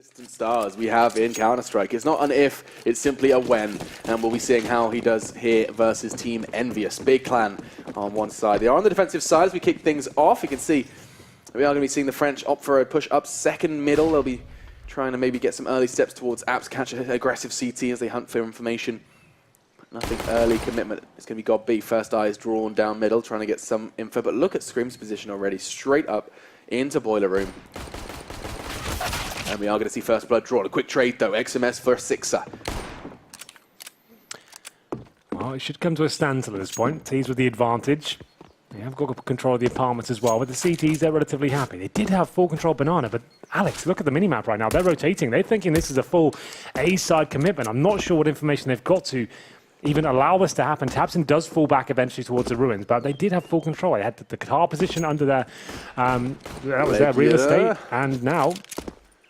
Stars we have in Counter-Strike. It's not an if, it's simply a when, and we'll be seeing how he does here versus Team EnVyUs. Big clan on one side. They are on the defensive side as we kick things off. You can see we are going to be seeing the French opt for a push up second middle. They'll be trying to maybe get some early steps towards apps, catch an aggressive CT as they hunt for information. But nothing early commitment. It's going to be God B. First eye is drawn down middle, trying to get some info. But look at Scream's position already, straight up into Boiler Room. And we are going to see first blood drawn. A quick trade, though. XMS for Sixer. Well, it should come to a standstill at this point. T's with the advantage. They have got control of the apartments as well. With the CTs, they're relatively happy. They did have full control of Banana, but Alex, look at the minimap right now. They're rotating. They're thinking this is a full A-side commitment. I'm not sure what information they've got to even allow this to happen. tabseN does fall back eventually towards the ruins, but they did have full control. They had the car position under their, that was their real estate, and now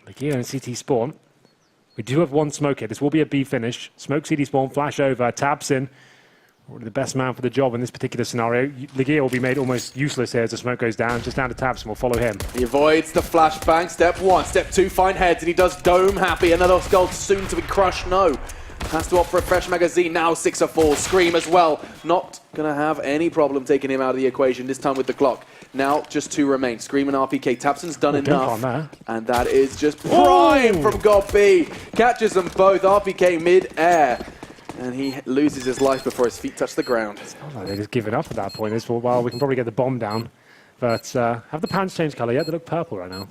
Aegean and CT spawn. We do have one smoke here. This will be a B finish. Smoke, CT spawn, flash over. tabseN, already the best man for the job in this particular scenario. Aegean will be made almost useless here as the smoke goes down. Just down to tabseN. We'll follow him. He avoids the flashbang. Step one. Step two, find heads, and he does dome happy. Another skull soon to be crushed. No. Has to opt for a fresh magazine. Now 6 or 4. Scream as well. Not going to have any problem taking him out of the equation, this time with the clock. Now just 2 remain. Scream and RPK. tabseN's done enough. And that is just prime from God B. Catches them both. RPK mid-air. And he loses his life before his feet touch the ground. It's not like they're just giving up at that point. It's, well, we can probably get the bomb down. But have the pants changed colour yet? They look purple right now.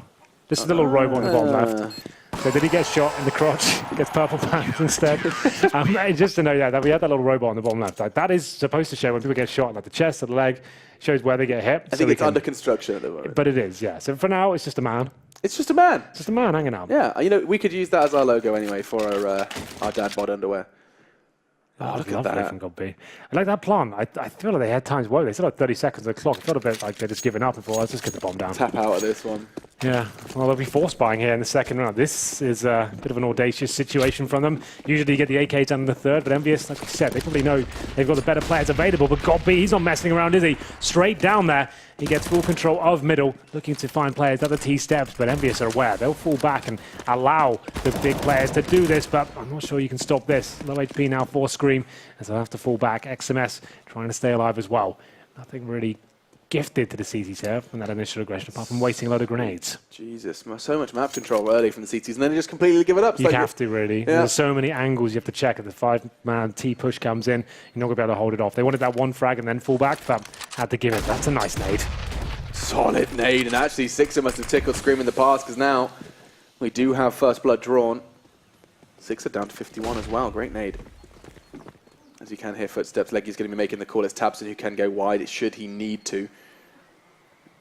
This is the little robot on the bottom left. So did he get shot in the crotch? Gets purple pants instead. Just to know, yeah, that we had that little robot on the bottom left. Like, that is supposed to show when people get shot, like the chest or the leg, shows where they get hit. I think it's under construction at the moment. But it is, yeah. So for now, it's just a man. It's just a man. It's just a man hanging out. Yeah, you know, we could use that as our logo anyway for our dad bod underwear. Oh, look at that. From God B. I like that plan. I feel like they had times where they still had 30 seconds on the clock. It felt a bit like they're just giving up and thought, let's just get the bomb down. Tap out of this one. Yeah, well, they'll be force buying here in the second round. This is a bit of an audacious situation from them. Usually you get the AK done in the third, but EnVyUs, like I said, they probably know they've got the better players available. But God B, he's not messing around, is he? Straight down there. He gets full control of middle, looking to find players at the T steps, but EnVyUs are aware. They'll fall back and allow the big players to do this, but I'm not sure you can stop this. Low HP now for Scream, as they'll have to fall back. XMS trying to stay alive as well. Nothing really gifted to the CTs here from that initial aggression, apart from wasting a load of grenades. Jesus, so much map control early from the CTs, and then they just completely give it up. It's you like have to, really. Yeah. There's so many angles you have to check. If the 5-man T push comes in, you're not going to be able to hold it off. They wanted that one frag and then fall back, but had to give it. That's a nice nade. Solid nade, and actually Sixer must have tickled Scream in the past, because now we do have first blood drawn. Sixer down to 51 as well. Great nade. As you can hear footsteps, Leggy's going to be making the call. It's tabseN who can go wide, should he need to.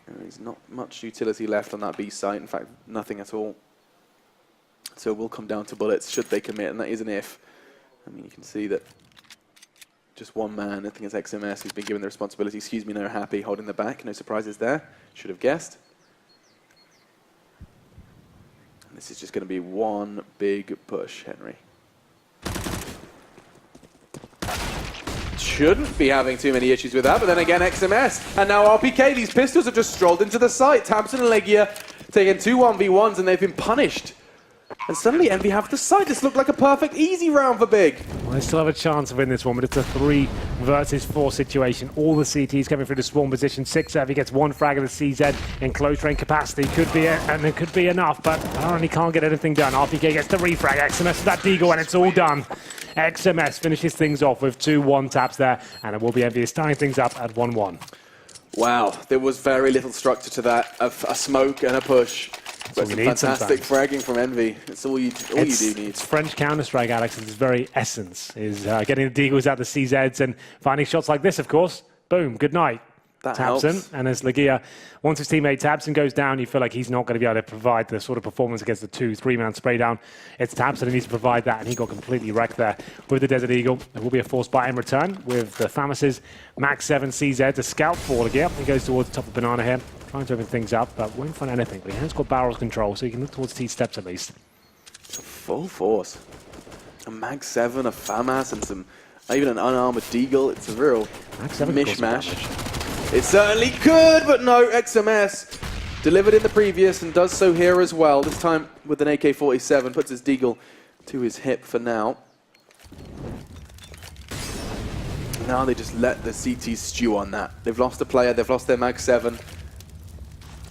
There's not much utility left on that B site. In fact, nothing at all. So it will come down to bullets should they commit, and that is an if. I mean, you can see that just one man, I think it's XMS, who's been given the responsibility. Excuse me, no happy, holding the back. No surprises there. Should have guessed. And this is just going to be one big push, Henry. Shouldn't be having too many issues with that, but then again XMS, and now RPK. These pistols have just strolled into the site. tabseN and Legia taking 2 1v1s, and they've been punished. And suddenly EnVy have the site. This looked like a perfect easy round for Big. Well, they still have a chance of winning this one, but it's a 3 versus 4 situation. All the CTs coming through the swarm position. Sixer, if he gets one frag of the CZ in close range capacity, could be it, and it could be enough, but apparently can't get anything done. RPK gets the refrag. XMS with that deagle, and it's all done. XMS finishes things off with 2 1-taps there, and it will be EnVyUs tying things up at 1-1. Wow, there was very little structure to that. A smoke and a push. But some fantastic fragging from EnVy. It's all you do need. It's French Counter-Strike, Alex. It's very essence is getting the deagles out the CZs and finding shots like this, of course. Boom, good night. That tabseN, helps. and as Legia, once his teammate tabseN goes down, you feel like he's not going to be able to provide the sort of performance against the 2-3-man spray down. It's tabseN who needs to provide that, and he got completely wrecked there with the Desert Eagle. There will be a force buy in return with the Famas's Max 7 CZ to scout for Legia. He goes towards the top of Banana here, trying to open things up, but won't find anything. But he has got barrels control, so he can look towards T steps at least. It's a full force. A Mag 7, a Famas, and some even an unarmored deagle. It's a real mishmash. It certainly could, but no, XMS Delivered in the previous and does so here as well. This time with an AK-47, puts his deagle to his hip for now. Now they just let the CTs stew on that. They've lost a player, they've lost their Mag 7.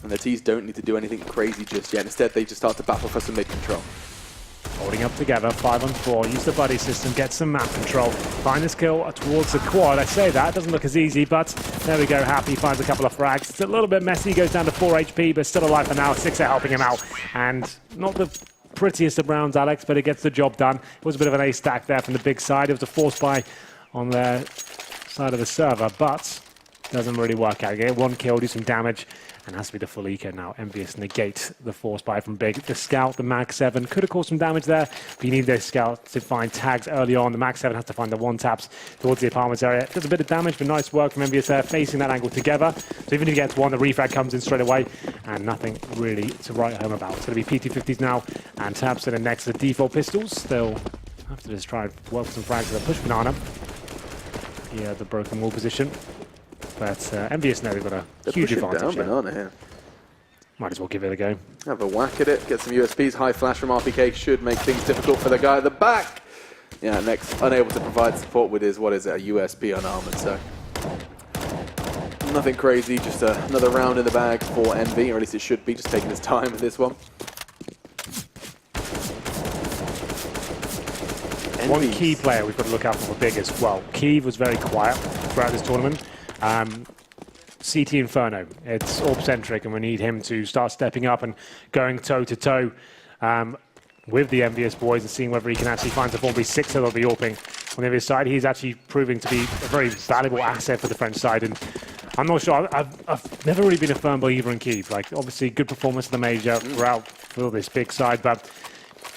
And the Ts don't need to do anything crazy just yet. Instead, they just start to battle for some mid-control. Holding up together, 5-on-4, use the buddy system, get some map control, find his kill towards the quad. I say that, doesn't look as easy, but there we go, Happy finds a couple of frags. It's a little bit messy, goes down to 4 HP, but still alive for now, 6 are helping him out. And not the prettiest of rounds, Alex, but it gets the job done. It was a bit of an ace stack there from the big side. It was a force buy on their side of the server, but doesn't really work out. Get 1 kill, do some damage. And has to be the full eco now. EnVyUs negate the force buy from Big. The scout, the Mag 7, could have caused some damage there, but you need those scouts to find tags early on. The Mag 7 has to find the 1-taps towards the apartments area. It does a bit of damage, but nice work from EnVyUs there, facing that angle together. So even if he gets 1, the refrag comes in straight away, and nothing really to write home about. It's going to be PT50s now, and tabs in next to the default pistols. They'll have to just try and work with some frags. They'll push Banana. Yeah, the broken wall position. But EnVyUs know they've got a huge advantage down here. Banana here. Might as well give it a go. Have a whack at it, get some USPs. High flash from RPK should make things difficult for the guy at the back. Yeah, next, unable to provide support with his, what is it, a USP unarmored, so. Nothing crazy, just another round in the bag for EnVy, or at least it should be, just taking his time with this one. One key player we've got to look out for Big as well. Kiev was very quiet throughout this tournament. CT Inferno, it's AWP-centric, and we need him to start stepping up and going toe-to-toe with the EnVyUs boys and seeing whether he can actually find the 4v6 that they'll be AWPing on the other side. He's actually proving to be a very valuable asset for the French side, and I'm not sure, I've never really been a firm believer in Kiev. Like, obviously, good performance in the major throughout for this big side, but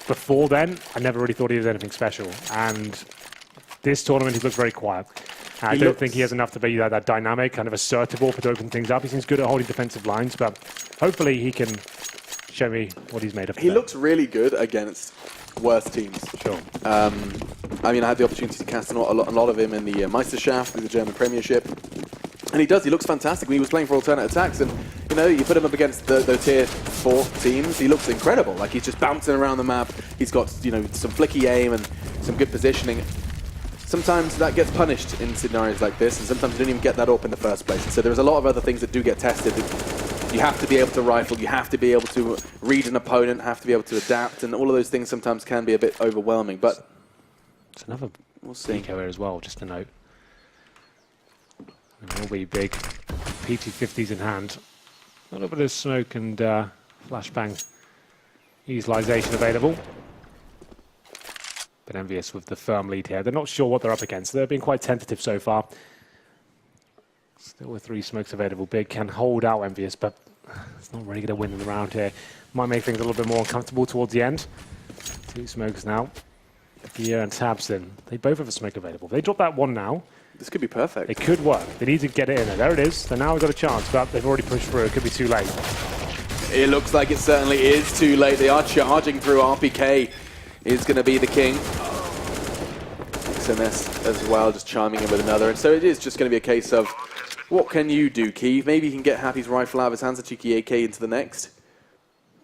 before then, I never really thought he was anything special. And this tournament, he looks very quiet. I don't think he has enough to be that dynamic, kind of assertive to open things up. He seems good at holding defensive lines, but hopefully he can show me what he's made of. He looks really good against worse teams. Sure. I mean, I had the opportunity to cast a lot of him in the Meisterschaft, the German Premiership. And he does, he looks fantastic. When he was playing for alternate attacks, and you know, you put him up against the tier 4 teams, he looks incredible. Like, he's just bouncing around the map. He's got, you know, some flicky aim and some good positioning. Sometimes that gets punished in scenarios like this, and sometimes you don't even get that up in the first place. And so there's a lot of other things that do get tested. You have to be able to rifle, you have to be able to read an opponent, have to be able to adapt, and all of those things sometimes can be a bit overwhelming. But it's another we'll see. Eco here as well, just a note. And will be Big. PT50s in hand. A little bit of smoke and flashbang utilization available. But EnVyUs with the firm lead here. They're not sure what they're up against. They've been quite tentative so far. Still with 3 smokes available. Big can hold out EnVyUs, but it's not really going to win in the round here. Might make things a little bit more uncomfortable towards the end. 2 smokes now. Gear and Tabson. They both have a smoke available. If they drop that one now, this could be perfect. It could work. They need to get it in there. There it is. So now we've got a chance, but they've already pushed through. It could be too late. It looks like it certainly is too late. They are charging through. RPK is going to be the king. XMS as well, just chiming in with another. And so it is just going to be a case of, what can you do, Kiev? Maybe he can get Happy's rifle out of his hands, a cheeky AK into the next.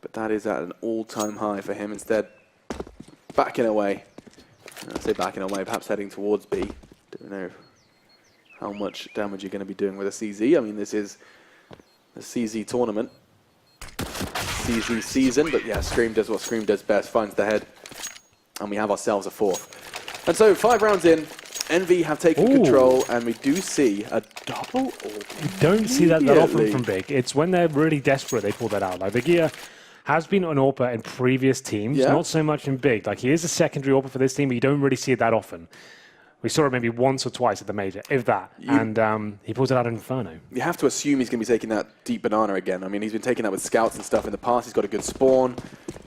But that is at an all-time high for him. Instead, backing away. I say backing away, perhaps heading towards B. Don't know how much damage you're going to be doing with a CZ. I mean, this is a CZ tournament. CZ season, but yeah, Scream does what Scream does best, finds the head. And we have ourselves a 4th. And so 5 rounds in, EnVy have taken control, and we do see a double AWP. You don't see that often from Big. It's when they're really desperate they pull that out. Like, the Gear has been an AWPer in previous teams, not so much in Big. Like, he is a secondary AWPer for this team, but you don't really see it that often. We saw it maybe once or twice at the major, if that. And he pulls it out in Inferno. You have to assume he's going to be taking that deep banana again. I mean, he's been taking that with scouts and stuff in the past. He's got a good spawn.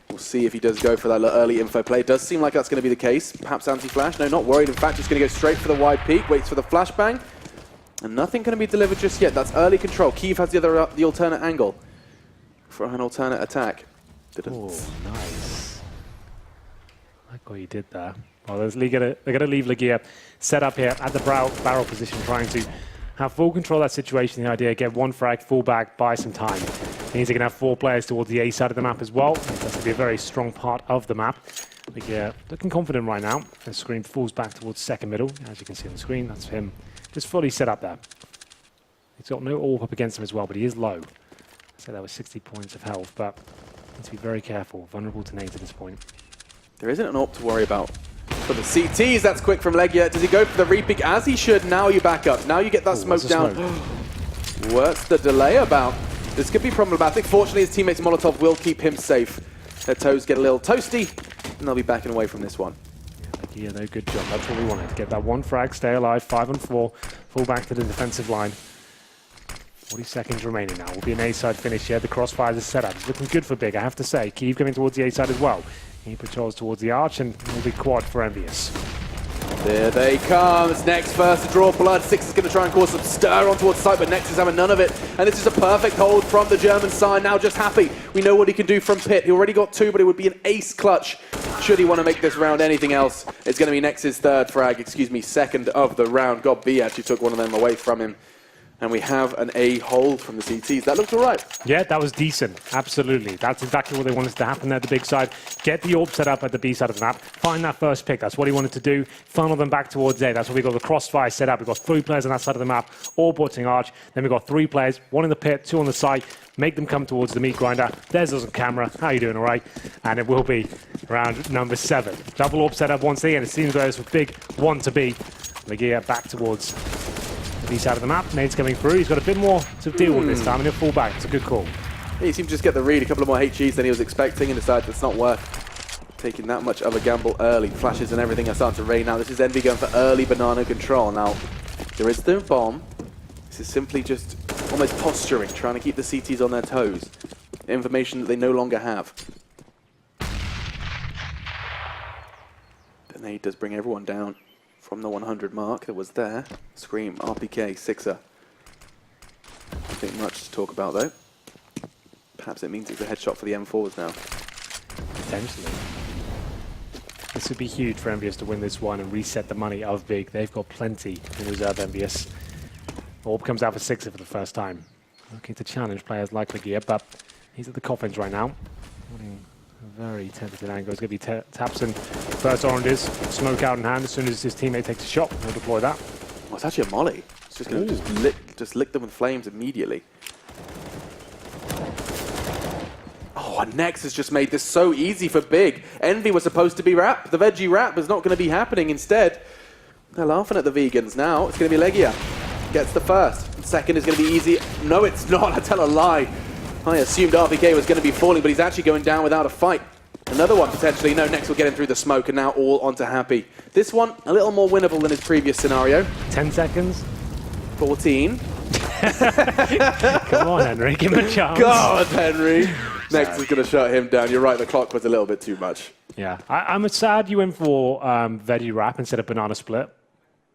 We'll see if he does go for that early info play. It does seem like that's going to be the case. Perhaps anti-flash. No, not worried. In fact, he's going to go straight for the wide peak. Waits for the flashbang. And nothing going to be delivered just yet. That's early control. Kiev has the alternate angle for an alternate attack. Oh, nice. I like what you did there. Well, they're going to leave Legia set up here at the barrel position, trying to have full control of that situation. The idea, get 1 frag, fall back, buy some time. Means they can have 4 players towards the A side of the map as well. That's going to be a very strong part of the map. But looking confident right now. The screen falls back towards second middle. As you can see on the screen, that's him just fully set up there. He's got no AWP up against him as well, but he is low. So that was 60 points of health, but needs to be very careful. Vulnerable to nades at this point. There isn't an AWP to worry about. For the CTs, that's quick from Legia. Does he go for the repeat as he should? Now you back up. Now you get that smoke down. What's the delay about? This could be problematic. Fortunately, his teammate's Molotov will keep him safe. Their toes get a little toasty, and they'll be backing away from this one. Yeah, no, good job. That's what we wanted. Get that one frag, stay alive, 5 on 4, fall back to the defensive line. 40 seconds remaining now. Will be an A-side finish here. The crossfires are set up. It's looking good for Big, I have to say. Kyiv coming towards the A-side as well. He patrols towards the arch, and will be quad for EnVyUs. There they come. It's Nex first to draw blood. Six is going to try and cause some stir on towards site, but Nex is having none of it. And this is a perfect hold from the German side. Now just happy. We know what he can do from pit. He already got 2, but it would be an ace clutch should he want to make this round anything else. It's going to be Nex's second of the round. God, B actually took one of them away from him. And we have an A hold from the CTs. That looks all right. Yeah, that was decent. Absolutely. That's exactly what they wanted to happen there at the big side. Get the AWP set up at the B side of the map. Find that first pick. That's what he wanted to do. Funnel them back towards A. That's what we got the crossfire set up. We've got 3 players on that side of the map, all butting arch. Then we've got 3 players, 1 in the pit, 2 on the side. Make them come towards the meat grinder. There's us on camera. How you doing, all right? And it will be round number 7. Double AWP set up once again. It seems like it's a big one to be. Legia back towards the B side of the map. Nade's coming through. He's got a bit more to deal with this time, and he'll fall back. It's a good call. He seemed to just get the read, a couple of more HEs than he was expecting, and decided it's not worth taking that much of a gamble early. Flashes and everything are starting to rain now. This is Envy going for early banana control. Now, there is no bomb. This is simply just almost posturing, trying to keep the CTs on their toes. Information that they no longer have. The nade does bring everyone down from the 100 mark that was there. Scream, RPK, Sixer. Nothing much to talk about though. Perhaps it means it's a headshot for the M4s now. Potentially. This would be huge for EnVyUs to win this one and reset the money of Big. They've got plenty in reserve, EnVyUs. Orb comes out for Sixer for the first time. Looking to challenge players like Legia, but he's at the coffins right now. A very tentative angle. It's going to be Tapson. First oranges, smoke out in hand. As soon as his teammate takes a shot, he'll deploy that. Well, it's actually a molly. It's just going to just lick them with flames immediately. Oh, and Nex has just made this so easy for Big. Envy was supposed to be wrap. The veggie wrap is not going to be happening. Instead, they're laughing at the vegans now. It's going to be Legia. Gets the first. Second is going to be easy. No, it's not. I tell a lie. I assumed RPK was going to be falling, but he's actually going down without a fight. Another one, potentially. No, Nex will get him through the smoke, and now all onto Happy. This one, a little more winnable than his previous scenario. 10 seconds. 14. Come on, Henry. Give him a chance. God, Henry. Nex is going to shut him down. You're right, the clock was a little bit too much. Yeah. I'm sad you went for veggie wrap instead of banana split.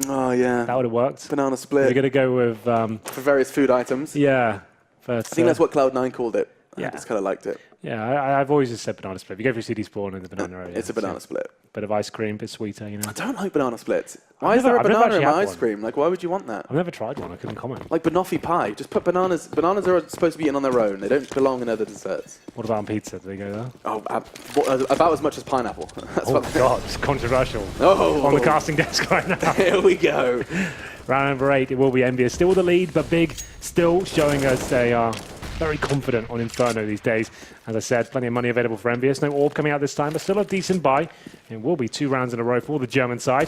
Oh, yeah. That would have worked. Banana split. You're going to go with... for various food items. Yeah. But, I think that's what Cloud9 called it. Yeah. I just kind of liked it. Yeah, I've always just said banana split. If you go for CD Spawn and the banana area. It's a banana split. Bit of ice cream, bit sweeter, you know. I don't like banana splits. Why is there a banana in my ice cream? Like, why would you want that? I've never tried one. I couldn't comment. Like banoffee pie. Just put bananas. Bananas are supposed to be eaten on their own. They don't belong in other desserts. What about on pizza? Do they go there? Oh, about as much as pineapple. That's Oh, God. It's controversial. Oh. On the casting desk right now. Here we go. Round number 8, it will be EnVyUs. Still the lead, but Big still showing us they are very confident on Inferno these days. As I said, plenty of money available for EnVyUs. No AWP coming out this time, but still a decent buy. It will be 2 rounds in a row for the German side.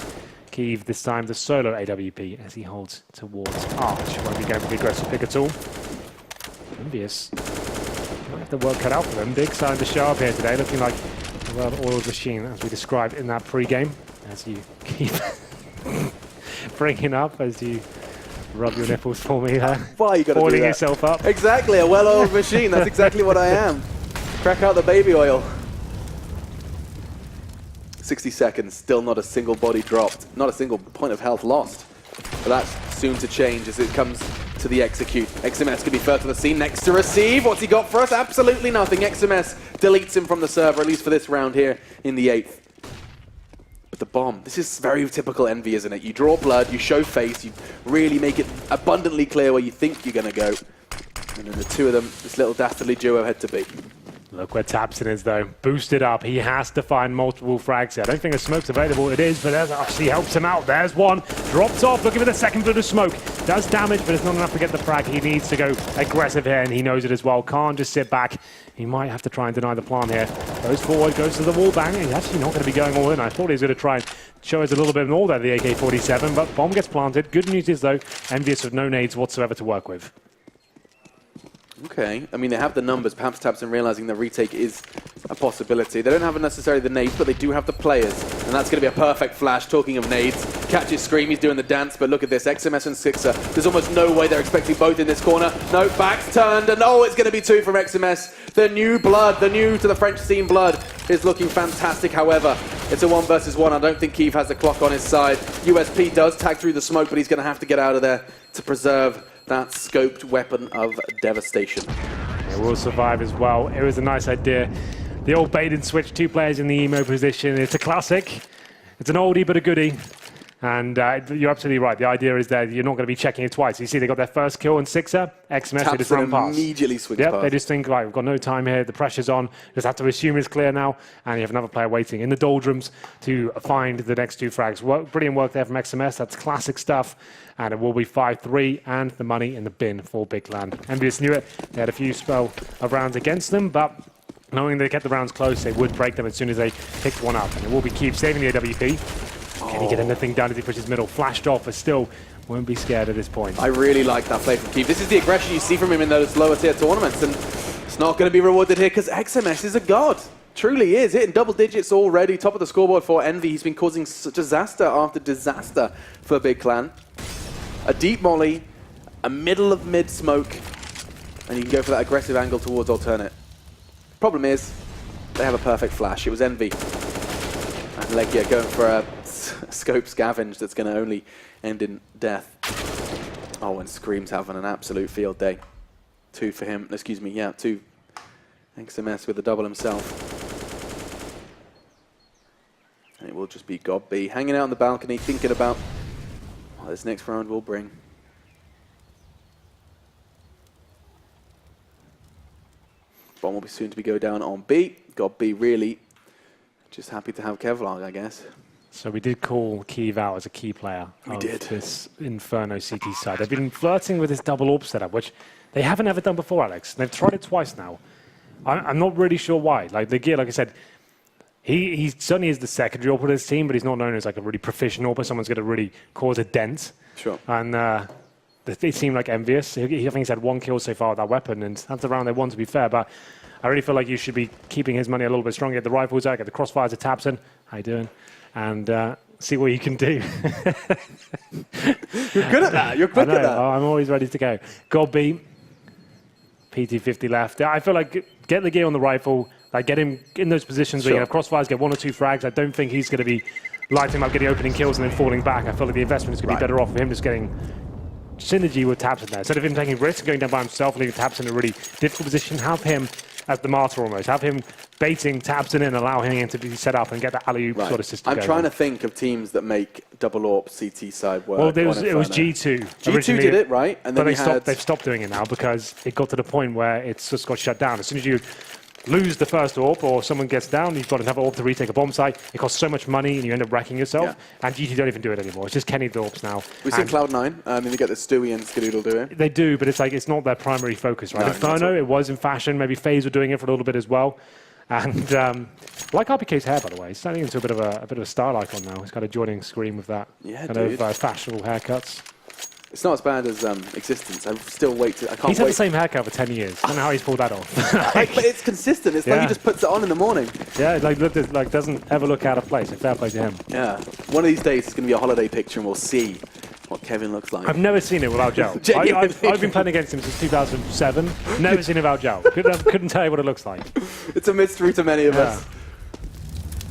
Kyiv this time the solo AWP as he holds towards Arch. Won't be going for the aggressive pick at all. EnVyUs might have the work cut out for them. Big starting to show up here today, looking like a well-oiled machine as we described in that pre-game. As you keep bringing up, as you rub your nipples for me there. Why you got to do that? Oiling yourself up. Exactly, a well-oiled machine. That's exactly what I am. Crack out the baby oil. 60 seconds, still not a single body dropped. Not a single point of health lost. But that's soon to change as it comes to the execute. XMS can be first to the scene, next to receive. What's he got for us? Absolutely nothing. XMS deletes him from the server, at least for this round here in the 8th. But the bomb, this is very typical Envy, isn't it? You draw blood, you show face, you really make it abundantly clear where you think you're going to go. And then the two of them, this little dastardly duo, head to B. Look where Tabson is, though. Boosted up. He has to find multiple frags here. I don't think the smoke's available. It is, but that actually helps him out. There's one. Drops off. Looking for the second bit of smoke. Does damage, but it's not enough to get the frag. He needs to go aggressive here, and he knows it as well. Can't just sit back. He might have to try and deny the plant here. Goes forward, goes to the wall bang. He's actually not going to be going all in. I thought he was going to try and show us a little bit more there, the AK-47, but bomb gets planted. Good news is, though, EnVyUs with no nades whatsoever to work with. Okay, I mean, they have the numbers. Perhaps Tabson realizing the retake is a possibility. They don't have necessarily the nades, but they do have the players. And that's going to be a perfect flash. Talking of nades, catches Scream, he's doing the dance, but look at this, XMS and Sixer. There's almost no way they're expecting both in this corner. No, back's turned, and oh, it's going to be two from XMS. The new blood, the new to the French scene blood is looking fantastic. However, it's a 1 versus 1. I don't think Kiev has the clock on his side. USP does tag through the smoke, but he's going to have to get out of there to preserve that scoped weapon of devastation. It will survive as well. It was a nice idea. The old bait and switch, 2 players in the emo position. It's a classic. It's an oldie but a goodie. And you're absolutely right. The idea is that you're not going to be checking it twice. You see, they got their first kill on Sixer. XMS did his run pass. Immediately switch yep, pass. They just think, right, we've got no time here. The pressure's on. Just have to assume it's clear now. And you have another player waiting in the doldrums to find the next 2 frags. Brilliant work there from XMS. That's classic stuff. And it will be 5-3 and the money in the bin for Big Land. EnVyUs knew it. They had a few spell of rounds against them, but knowing they kept the rounds close, they would break them as soon as they picked one up. And it will be Keep saving the AWP. Can he get anything done as he pushes middle? Flashed off, but still won't be scared at this point. I really like that play from Keith. This is the aggression you see from him in those lower tier tournaments, and it's not going to be rewarded here because XMS is a god. Truly is. Hitting double digits already, top of the scoreboard for Envy. He's been causing disaster after disaster for Big Clan. A deep molly, a middle of mid smoke, and you can go for that aggressive angle towards alternate. Problem is, they have a perfect flash. It was Envy. And Legia going for a scope scavenge that's going to only end in death. Oh, and Scream's having an absolute field day. 2 for him. Excuse me, yeah, 2. XMS with the double himself. And it will just be God B hanging out on the balcony, thinking about what this next round will bring. Bomb will be soon to be go down on B. God B really just happy to have Kevlar, I guess. So we did call Kiev out as a key player of this Inferno CT side. They've been flirting with this double AWP setup, which they haven't ever done before, Alex. They've tried it twice now. I'm not really sure why. Like the gear, like I said, he certainly is the secondary AWP of this team, but he's not known as like a really proficient AWP. Someone's going to really cause a dent. Sure. And they seem like EnVyUs. I think he's had 1 kill so far with that weapon, and that's the round they won, to be fair. But I really feel like you should be keeping his money a little bit stronger. Get the rifles out, get the crossfires to Tabson. How you doing? And see what you can do. You're good at that. You're quick at that. I'm always ready to go. God B. PT50 left. I feel like get the gear on the rifle, like get him in those positions where you have crossfires, get 1 or 2 frags. I don't think he's going to be lighting him up, getting opening kills and then falling back. I feel like the investment is going to be better off for him just getting synergy with Tabson there. Instead of him taking risks and going down by himself, leaving Tabson in a really difficult position, have him as the martyr almost. Have him baiting Tabson in, allow him to be set up and get that alley-oop sort of system I'm trying to think of teams that make double AWP CT side work. Well, it was G2. G2 did it, right? And then but they've stopped doing it now because it got to the point where it's just got shut down. As soon as you lose the first AWP or someone gets down, you've got another AWP to retake a bomb site. It costs so much money and you end up wrecking yourself. Yeah. And GT don't even do it anymore. It's just Kenny the AWPs now. We've seen Cloud9, and then you get the Stewie and Skadoodle do it. They do, but it's like it's not their primary focus, right? No, Inferno, it was in fashion. Maybe FaZe were doing it for a little bit as well. And like RPK's hair, by the way, he's turning into a bit of a style icon now. He's kind of joining Scream with that kind of fashionable haircuts. It's not as bad as Existence. I still wait to. I can't He's had the same haircut for 10 years. I don't know how he's pulled that off. But it's consistent. It's like he just puts it on in the morning. Yeah, like doesn't ever look out of place. Fair play to him. Yeah. One of these days it's going to be a holiday picture and we'll see what Kevin looks like. I've never seen it without gel. I've been playing against him since 2007. Never seen it without gel. Couldn't tell you what it looks like. It's a mystery to many of us.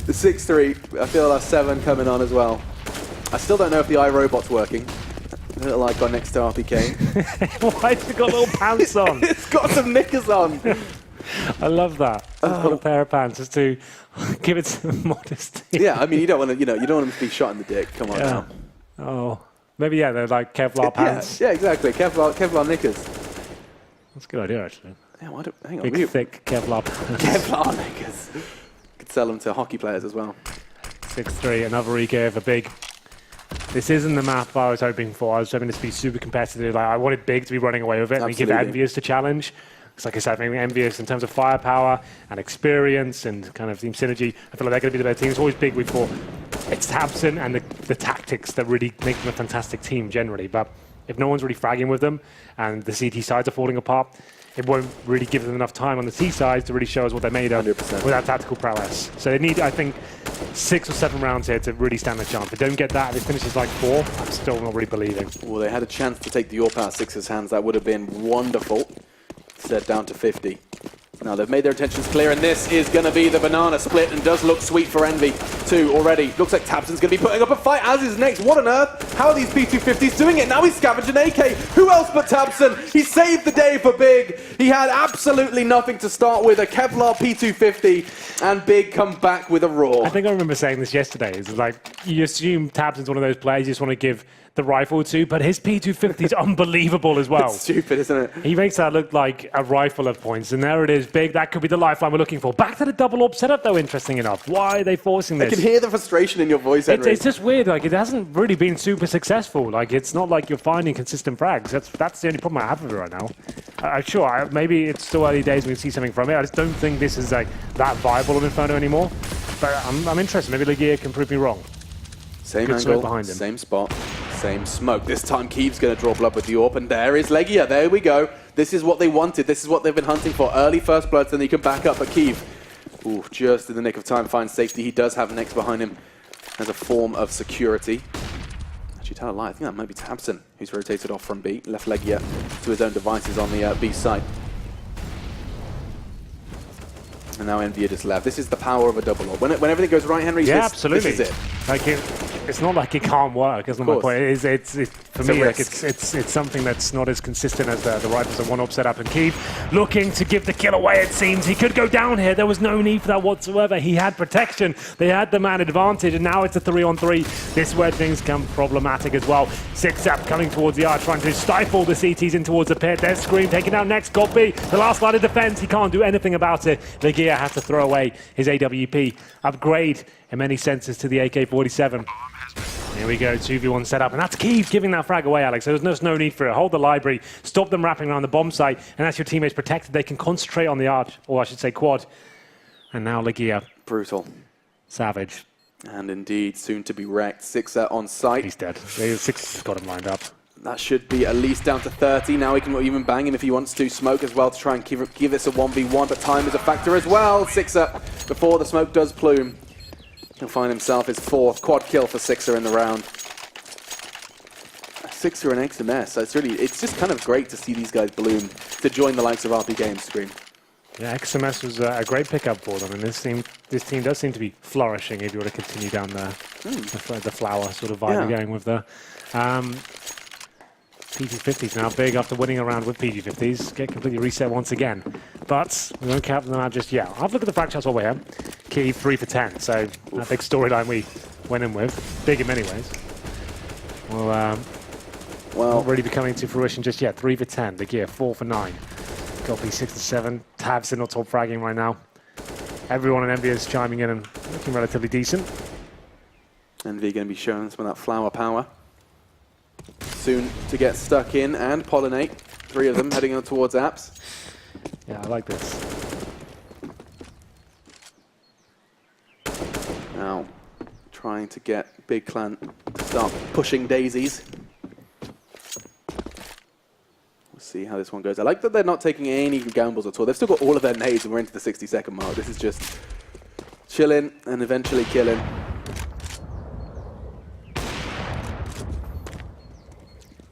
The 6-3. I feel that's 7 coming on as well. I still don't know if the iRobot's working. A little icon next to RPK. Why's it got little pants on? It's got some knickers on. I love that. It's got a pair of pants just to give it some modesty. Yeah, I mean, you don't want to, you don't want him to be shot in the dick. Come on now. Oh, maybe they're like Kevlar pants. Yeah, exactly. Kevlar knickers. That's a good idea, actually. Yeah, hang on. Big, thick Kevlar. Kevlar makers. Could sell them to hockey players as well. 6-3, another eco for Big. This isn't the map I was hoping for. I was hoping this to be super competitive. Like, I wanted Big to be running away with it and give EnVyUs to challenge. Because like I said, I think EnVyUs in terms of firepower and experience and kind of team synergy, I feel like they're going to be the better team. It's always Big we thought. It's Tabson and the tactics that really make them a fantastic team generally. But if no one's really fragging with them and the CT sides are falling apart, it won't really give them enough time on the T sides to really show us what they're made of 100%. without tactical prowess. So they need, I think, 6 or 7 rounds here to really stand a chance. If they don't get that, if it finishes like 4, I'm still not really believing. Well, they had a chance to take the AWP out of Sixer's hands. That would have been wonderful. Set down to 50. Now they've made their intentions clear, and this is going to be the banana split, and does look sweet for Envy too already. Looks like Tabson's going to be putting up a fight, as is next. What on earth? How are these P250s doing it? Now he's scavenging AK. Who else but Tabson? He saved the day for Big. He had absolutely nothing to start with. A Kevlar P250, and Big come back with a roar. I think I remember saying this yesterday. It's like, you assume Tabson's one of those players you just want to give the rifle to, but his P250 is unbelievable as well. It's stupid, isn't it? He makes that look like a rifle of points, and there it is, Big. That could be the lifeline we're looking for. Back to the double AWP setup, though, interesting enough. Why are they forcing this? I can hear the frustration in your voice, Henry. It's just weird. Like, it hasn't really been super successful. Like, it's not like you're finding consistent frags. That's the only problem I have with it right now. Sure, maybe it's still early days. We can see something from it. I just don't think this is like that viable on Inferno anymore. But I'm interested. Maybe Aegean can prove me wrong. Same Good angle, behind him. same spot, same smoke. This time Keeve's going to draw blood with the AWP, and there is Legia. There we go. This is what they wanted. This is what they've been hunting for. Early first bloods, and he can back up. But Keeve, ooh, just in the nick of time, finds safety. He does have Nex behind him as a form of security. Actually, tell a lie. I think that might be Tabson, who's rotated off from B. Left Legia to his own devices on the B side. And now EnVyUs just left. This is the power of a double AWP. When everything goes right, Henry, yeah, absolutely. This is it. Like it's not like it can't work. That's not my point. For me, like it's something that's not as consistent as the rifles and 1-AWP setup. And Keeve looking to give the kill away. It seems he could go down here. There was no need for that whatsoever. He had protection. They had the man advantage, and now it's a 3-on-3. This is where things become problematic as well. Sixap coming towards the R, trying to stifle the CTs in towards the pit. There's Scream taking out next. Got B. The last line of defense. He can't do anything about it. Legia has to throw away his AWP. Upgrade in many senses to the AK-47. Here we go, 2v1 setup, and that's Keeve giving that frag away, Alex. There's no need for it. Hold the library, stop them wrapping around the bomb site, and that's your teammates protected. They can concentrate on the arch, or I should say quad. And now Legia. Brutal. Savage. And indeed, soon to be wrecked. Sixer on site. He's dead. Sixer's got him lined up. That should be at least down to 30. Now he can even bang him if he wants to. Smoke as well to try and give this a 1v1, but time is a factor as well. Sixer, before the smoke does plume, he'll find himself his 4th quad kill for Sixer in the round. Sixer and XMS. It's just kind of great to see these guys bloom to join the likes of RP Games. Scream. Yeah, XMS was a great pickup for them, and this team does seem to be flourishing if you were to continue down the flower sort of vibe you're going with the PG50s now big after winning a round with PG50s. Get completely reset once again. But we won't count them out just yet. I'll have a look at the frag shots while we're here. Key 3 for 10, so that big storyline we went in with. Big in many ways. Well, not really be coming to fruition just yet. 3 for 10, the gear, 4 for 9. Goppy 6 to 7. Tabson not top fragging right now. Everyone in EnVyUs chiming in and looking relatively decent. EnVy going to be showing some of that flower power. Soon to get stuck in and pollinate. 3 of them heading on towards apps. Yeah, I like this. Now, trying to get Big Clan to start pushing daisies. We'll see how this one goes. I like that they're not taking any gambles at all. They've still got all of their nades and we're into the 60-second mark. This is just chilling and eventually killing.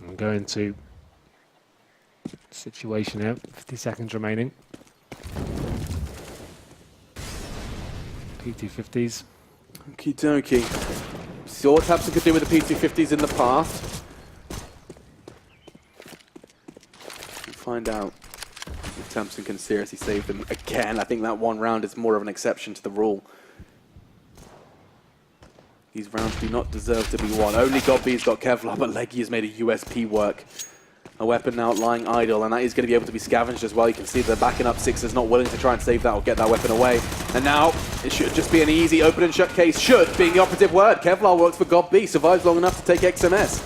I'm going to situation here. 50 seconds remaining. P250s. Okie dokie. Saw what Tabson could do with the P250s in the past. We'll find out if Tabson can seriously save them again. I think that one round is more of an exception to the rule. These rounds do not deserve to be won. Only Godby's got Kevlar, but Leggy has made a USP work. A weapon now lying idle, and that is going to be able to be scavenged as well. You can see the backing up Sixers not willing to try and save that or get that weapon away. And now it should just be an easy open and shut case. Should being the operative word. Kevlar works for God B, survives long enough to take XMS.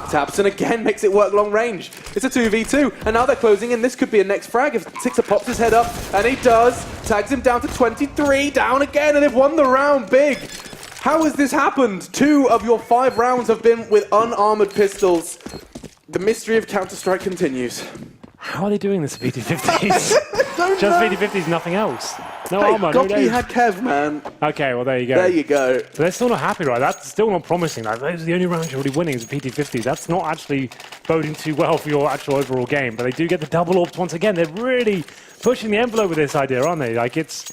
tabseN again makes it work long range. It's a 2v2, and now they're closing in. This could be a next frag if Sixer pops his head up, and he does. Tags him down to 23, down again, and they've won the round big. How has this happened? 2 of your 5 rounds have been with unarmored pistols. The mystery of Counter-Strike continues. How are they doing this at PT50s? Just PT50s, nothing else. No armor, no Goppy had Kev, man. Okay, well, there you go. There you go. But they're still not happy, right? That's still not promising. Like, those are the only rounds you're already winning is PT50s. That's not actually boding too well for your actual overall game. But they do get the double orbs once again. They're really pushing the envelope with this idea, aren't they? Like, it's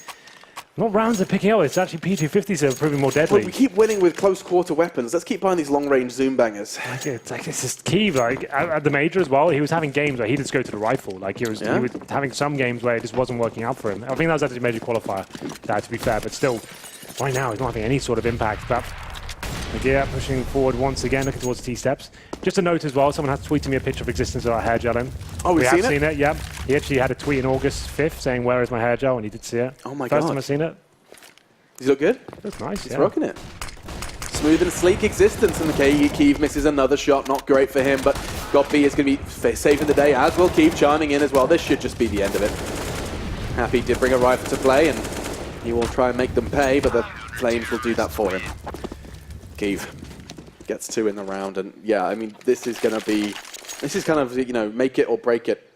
not rounds they're picking up. It's actually PT50s that are proving more deadly. Well, we keep winning with close quarter weapons. Let's keep buying these long-range zoom bangers. It's just key. Like at the major as well, he was having games where he just go to the rifle. Like he was having some games where it just wasn't working out for him. I think that was actually a major qualifier, to be fair. But still, right now he's not having any sort of impact. But Aegean pushing forward once again, looking towards T-steps. Just a note as well, someone has tweeted me a picture of existence of our hair gel in. Oh, we have seen it, yeah. He actually had a tweet on August 5th saying, "Where is my hair gel?" And he did see it. Oh my god. First time I've seen it. Does he look good? Looks nice, He's rocking it. Smooth and sleek existence, and the Keeve misses another shot. Not great for him, but Goppy is going to be saving the day, as will Keeve chiming in as well. This should just be the end of it. Happy did bring a rifle to play, and he will try and make them pay, but the Flames will do that for him. Keeve gets 2 in the round, and yeah, I mean, this is kind of, you know, make it or break it.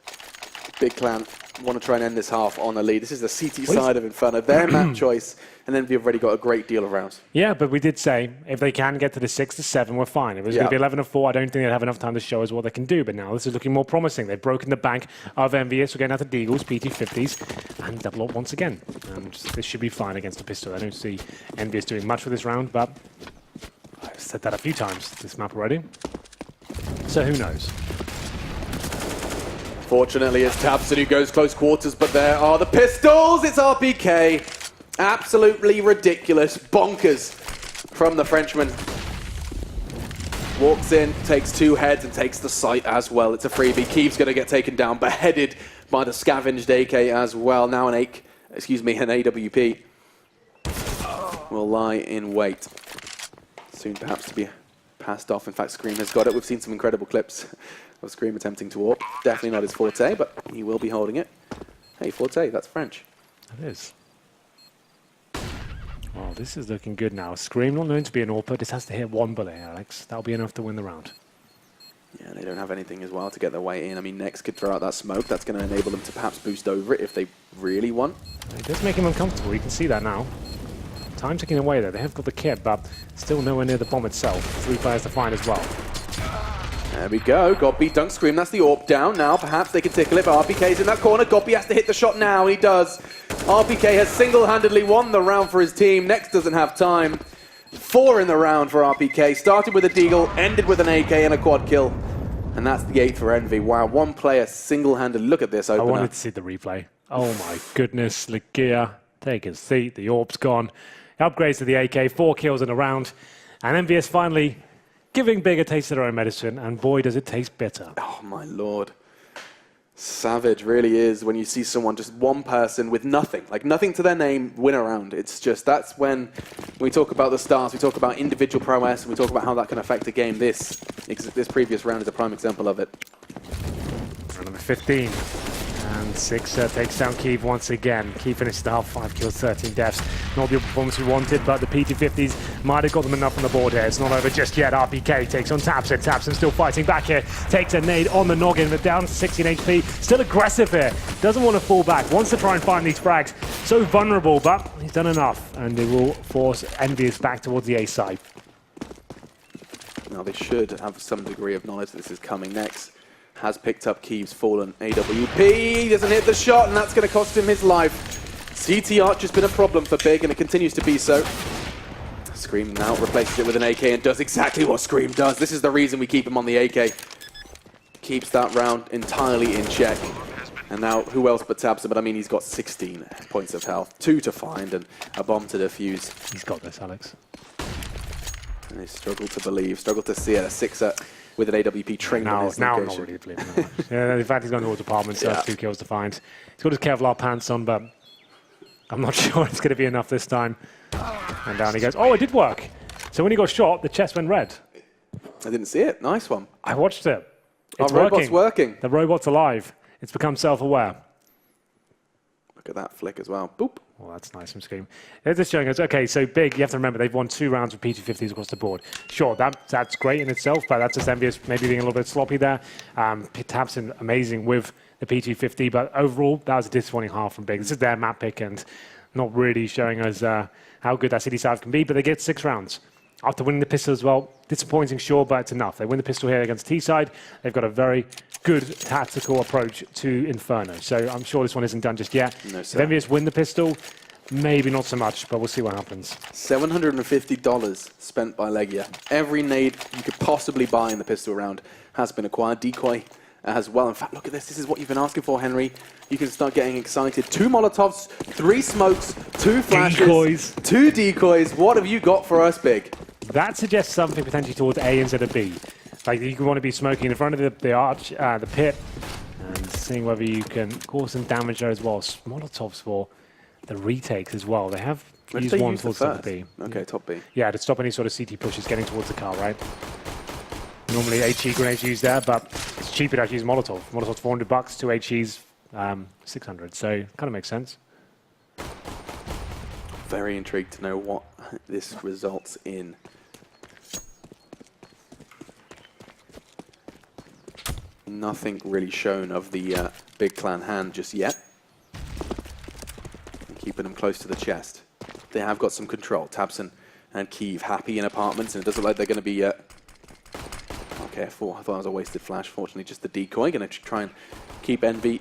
Big Clan want to try and end this half on a lead. This is the CT side of Inferno, their map choice, and then we've already got a great deal of rounds. Yeah, but we did say if they can get to the 6 to 7, we're fine. If it was going to be 11-4, I don't think they'd have enough time to show us what they can do. But now this is looking more promising. They've broken the bank of EnVyUs. We're getting out the Deagles, PT50s, and double up once again. And this should be fine against a pistol. I don't see EnVyUs doing much for this round, but I've said that a few times this map already. So who knows? Fortunately, it's tabseN who goes close quarters, but there are the pistols. It's RPK. Absolutely ridiculous. Bonkers from the Frenchman. Walks in, takes 2 heads, and takes the site as well. It's a freebie. Keeve's going to get taken down, beheaded by the scavenged AK as well. Now an AWP will lie in wait. Soon perhaps to be passed off. In fact, Scream has got it. We've seen some incredible clips of Scream attempting to warp. Definitely not his forte, but he will be holding it. Hey, forte, that's French. It is. Well, this is looking good now. Scream not known to be an AWPer. This has to hit 1 bullet, Alex. That'll be enough to win the round. Yeah, they don't have anything as well to get their way in. I mean, Next could throw out that smoke. That's going to enable them to perhaps boost over it if they really want. It does make him uncomfortable. You can see that now. Time ticking away there. They have got the kit, but still nowhere near the bomb itself. 3 players to find as well. There we go. Goppy, dunk Scream. That's the AWP down. Now perhaps they can tickle it, but RPK's in that corner. Goppy has to hit the shot now, and he does. RPK has single-handedly won the round for his team. Next doesn't have time. 4 in the round for RPK. Started with a deagle, ended with an AK and a quad kill. And that's the 8 for Envy. Wow, 1 player single-handed. Look at this opener. I wanted to see the replay. Oh my goodness. Aegean, take a seat. The AWP's gone. Upgrades to the AK, 4 kills in a round. And EnVyUs finally giving Big a taste of their own medicine, and boy, does it taste bitter. Oh, my lord. Savage really is when you see someone, just one person with nothing, like nothing to their name, win a round. It's just, that's when we talk about the stars, we talk about individual prowess, and we talk about how that can affect a game. This previous round is a prime example of it. Round number 15. And Sixer takes down Keeve once again. Keeve finished the half, 5 kills, 13 deaths. Not the performance we wanted, but the PT50s might have got them enough on the board here. It's not over just yet. RPK takes on tabseN. tabseN still fighting back here. Takes a nade on the noggin, but down to 16 HP. Still aggressive here. Doesn't want to fall back. Wants to try and find these frags. So vulnerable, but he's done enough. And it will force EnVyUs back towards the A side. Now they should have some degree of knowledge that this is coming next. Has picked up Keeve's fallen AWP, doesn't hit the shot, and that's going to cost him his life. CT Arch has been a problem for Big, and it continues to be so. Scream now replaces it with an AK and does exactly what Scream does. This is the reason we keep him on the AK. Keeps that round entirely in check. And now, who else but tabseN? But I mean, he's got 16 points of health, 2 to find, and a bomb to defuse. He's got this, Alex. And they struggle to believe, struggle to see it. A sixer with an AWP trained on his Now I'm location. not really believing that much. Yeah, in fact, he's gone towards apartment, so Yeah. that's 2 kills to find. He's got his Kevlar pants on, but I'm not sure it's going to be enough this time. And down he goes. Oh, it did work. So when he got shot, the chest went red. I didn't see it. Nice one. I watched it. It's Our robot's working. The robot's alive. It's become self-aware. Look at that flick as well. Boop. Oh, that's nice from Scream. They're just showing us, okay, so big, you have to remember, they've won 2 rounds with P250s across the board. Sure, that's great in itself, but that's just EnVyUs maybe being a little bit sloppy there. Tabson amazing with the P250, but overall, that was a disappointing half from big. This is their map pick and not really showing us how good that city side can be, but they get 6 rounds. After winning the pistol as well, disappointing, sure, but it's enough. They win the pistol here against T-side. They've got a very good tactical approach to Inferno. So I'm sure this one isn't done just yet. No, If sir. EnVyUs win the pistol, maybe not so much, but we'll see what happens. $750 spent by Legia. Every nade you could possibly buy in the pistol round has been acquired. Decoy as well. In fact, look at this. This is what you've been asking for, Henry. You can start getting excited. 2 Molotovs, 3 smokes, 2 flashes, Decoys. 2 decoys. What have you got for us, Big? That suggests something potentially towards A instead of B. Like you want to be smoking in front of the arch, the pit, and seeing whether you can cause some damage there as well. Molotovs for the retakes as well. They have Where did used they one use the towards top first? B. Okay, top B. Yeah, to stop any sort of CT pushes getting towards the car, right? Normally HE grenades used there, but it's cheaper to actually use Molotov. Molotov's $400, 2 HEs 600, so kind of makes sense. Very intrigued to know what this results in. Nothing really shown of the big clan hand just yet. And keeping them close to the chest. They have got some control. Tabson and Kiev happy in apartments, and it doesn't look like they're going to be... Okay, I thought it was a wasted flash. Fortunately, just the decoy. Going to try and keep Envy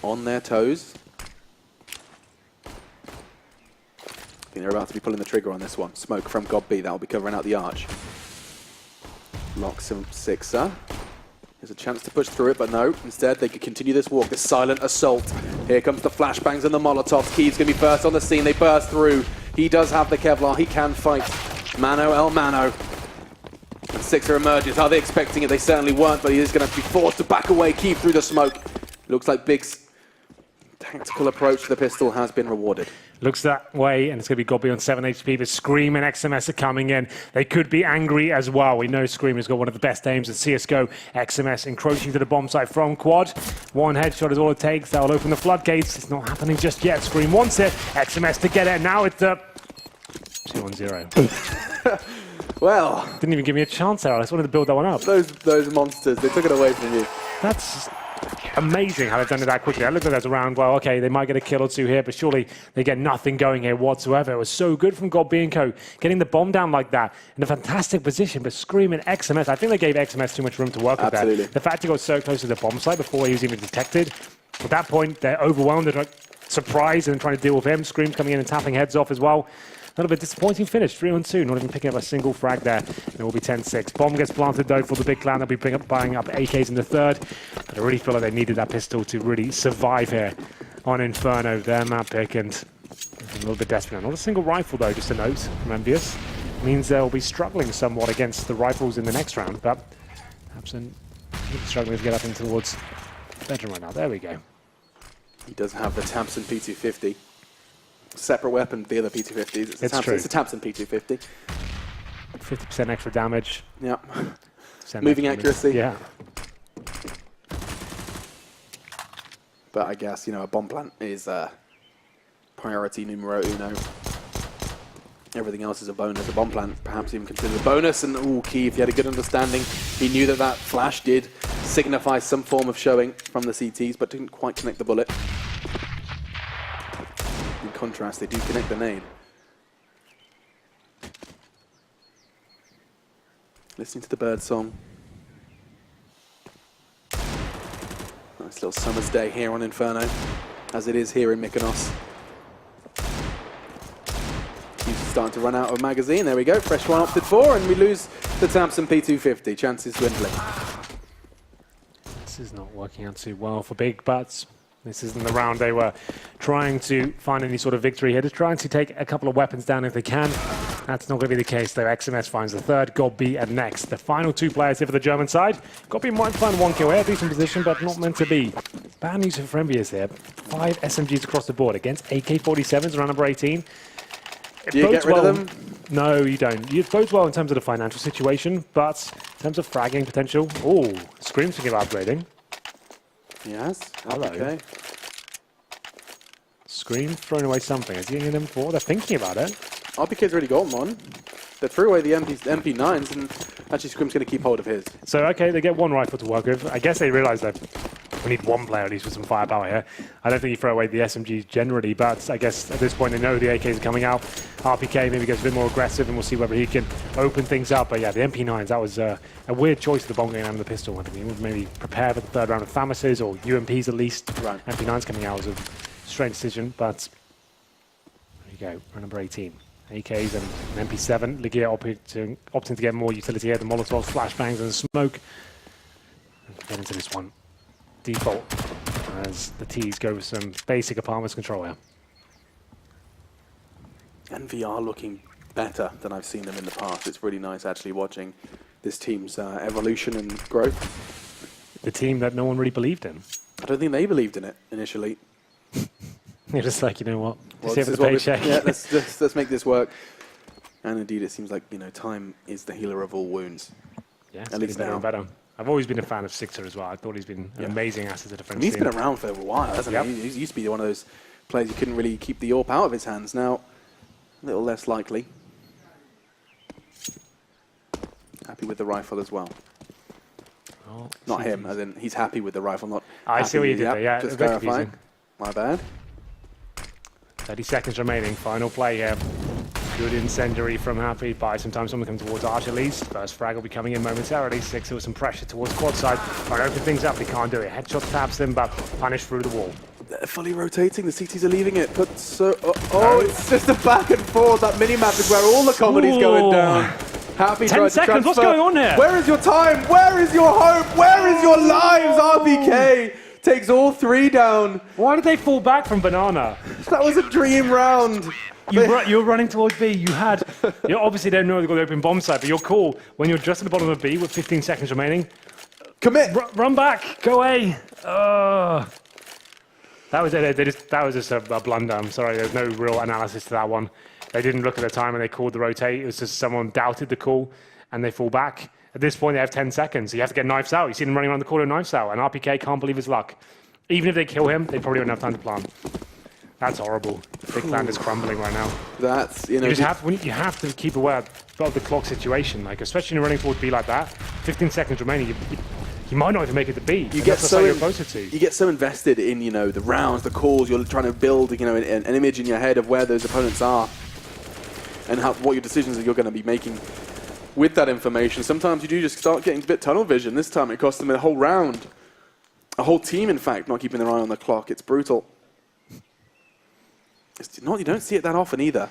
on their toes. I think they're about to be pulling the trigger on this one. Smoke from God B. That will be covering out the arch. Locks him sixer. There's a chance to push through it, but no. Instead, they could continue this walk, this silent assault. Here comes the flashbangs and the Molotovs. Kiev's going to be first on the scene. They burst through. He does have the Kevlar. He can fight. Mano el Mano. And Sixer emerges. Are they expecting it? They certainly weren't, but he is going to be forced to back away. Kiev through the smoke. Looks like Big's tactical approach to the pistol has been rewarded. Looks that way, and it's going to be Gobby on 7 HP, but Scream and XMS are coming in. They could be angry as well. We know Scream has got one of the best aims in CSGO. XMS encroaching to the bomb site from quad. 1 headshot is all it takes. That'll open the floodgates. It's not happening just yet. Scream wants it. XMS to get it. Now it's the 2-1-0. Well, Didn't even give me a chance there. I just wanted to build that one up. those monsters, they took it away from you. That's amazing how they've done it that quickly. I looked at that around, well, okay, they might get a kill or 2 here, but surely they get nothing going here whatsoever. It was so good from God B and Co. Getting the bomb down like that in a fantastic position, but Scream and XMS, I think they gave XMS too much room to work with Absolutely. that. The fact he got so close to the bomb site before he was even detected, at that point, they're overwhelmed, they're like surprised and trying to deal with him. Scream coming in and tapping heads off as well. A little bit disappointing finish, 3-on-2, not even picking up a single frag there. And it will be 10-6. Bomb gets planted though for the big clan. They'll be buying up AKs in the 3rd. But I really feel like they needed that pistol to really survive here on Inferno. Their map pick and a little bit desperate. Not a single rifle though, just a note from EnVyUs. Means they'll be struggling somewhat against the rifles in the next round. But Absent struggling to get up in towards the bedroom right now. There we go. He does have the Tabson P250. Separate weapon, the other P250s. It's true. It's a Tabson P250. 50% extra damage. Yeah. 10% Moving extra accuracy. Yeah. But I guess, you know, a bomb plant is priority numero uno. Everything else is a bonus. A bomb plant perhaps even considered a bonus. And, ooh, Kiev, he had a good understanding. He knew that that flash did signify some form of showing from the CTs, but didn't quite connect the bullet. In contrast, they do connect the nade. Listening to the bird song. Nice little summer's day here on Inferno, as it is here in Mykonos. He's starting to run out of magazine. There we go. Fresh one opted for, and we lose the Tabson P250. Chances dwindling. This is not working out too well for Big Butts. This isn't the round they were trying to find any sort of victory here. They're trying to take a couple of weapons down if they can. That's not going to be the case, though. XMS finds the third, Godby at next. The final two players here for the German side. Godby might find one kill here, decent position, but not meant to be. Bad news for EnVyUs here. 5 SMGs across the board against AK-47s, around number 18. Do you get rid of them? No, you don't. It bodes well in terms of the financial situation, but in terms of fragging potential, oh, Scream's thinking about upgrading. Yes. Hello. Okay. Scream throwing away something. Is he getting them for? They're thinking about it. RPK's already got one. They threw away the MP9s, and actually Scrim's going to keep hold of his. So, okay, they get one rifle to work with. I guess they realise that we need one player at least with some firepower here. I don't think you throw away the SMGs generally, but I guess at this point they know the AKs are coming out. RPK maybe gets a bit more aggressive, and we'll see whether he can open things up. But yeah, the MP9s, that was a weird choice of the bomb going down and the pistol. I think he would maybe prepare for the third round of FAMASes or UMPs at least. Right. MP9s coming out was a strange decision, but there you go, round number 18. AKs and an MP7. Ligia opting to get more utility here. The Molotovs, flashbangs, and smoke. Get into this one. Default as the T's go with some basic apartments control here. EnVy are looking better than I've seen them in the past. It's really nice actually watching this team's evolution and growth. The team that no one really believed in. I don't think they believed in it initially. You're just like, you know what? Well, Save the paycheck. Yeah, let's make this work. And indeed, it seems like, you know, time is the healer of all wounds. Yeah, at least better now. and better. I've always been a fan of Sixer as well. I thought he's been an amazing asset to defense. He's been around for a while, hasn't he? He used to be one of those players you couldn't really keep the AWP out of his hands. Now, a little less likely. Happy with the rifle as well. Oh, Not him, as in he's happy with the rifle, not I see what you did there, yeah. Just a bit clarifying. confusing. My bad. 30 seconds remaining. Final play here. Good incendiary from Happy. By some time, someone comes towards Archelaus. First frag will be coming in momentarily. Sixer with some pressure towards quad side. Trying to open things up, he can't do it. Headshot taps him, but punished through the wall. They're fully rotating. The CTs are leaving it. But so, it's just a back and forth. That mini-map is where all the comedy's going down. Happy 10 seconds, what's going on here? Where is your time? Where is your hope? Where is your lives? RPK takes all 3 down. Why did they fall back from Banana? That was a dream round. You were running towards B. You obviously don't know they've got the open bomb site, but you're cool when you're just at the bottom of B with 15 seconds remaining. Commit. Run back. Go away. That was it. That was just a blunder. I'm sorry. There's no real analysis to that one. They didn't look at the time and they called the rotate. It was just someone doubted the call and they fall back. At this point, they have 10 seconds. So you have to get knives out. You see them running around the corner, knives out, and RPK can't believe his luck. Even if they kill him, they probably don't have time to plan. That's horrible. Big plan is crumbling right now. That's, you know... You have to keep aware of the clock situation, like especially when you're running forward B like that. 15 seconds remaining, you might not even make it to B. You get so closer to. You get so invested in, you know, the rounds, the calls. You're trying to build, you know, an image in your head of where those opponents are and what your decisions that you're going to be making with that information. Sometimes you do just start getting a bit tunnel vision. This time it cost them a whole round, a whole team, in fact, not keeping their eye on the clock. It's brutal. You don't see it that often either.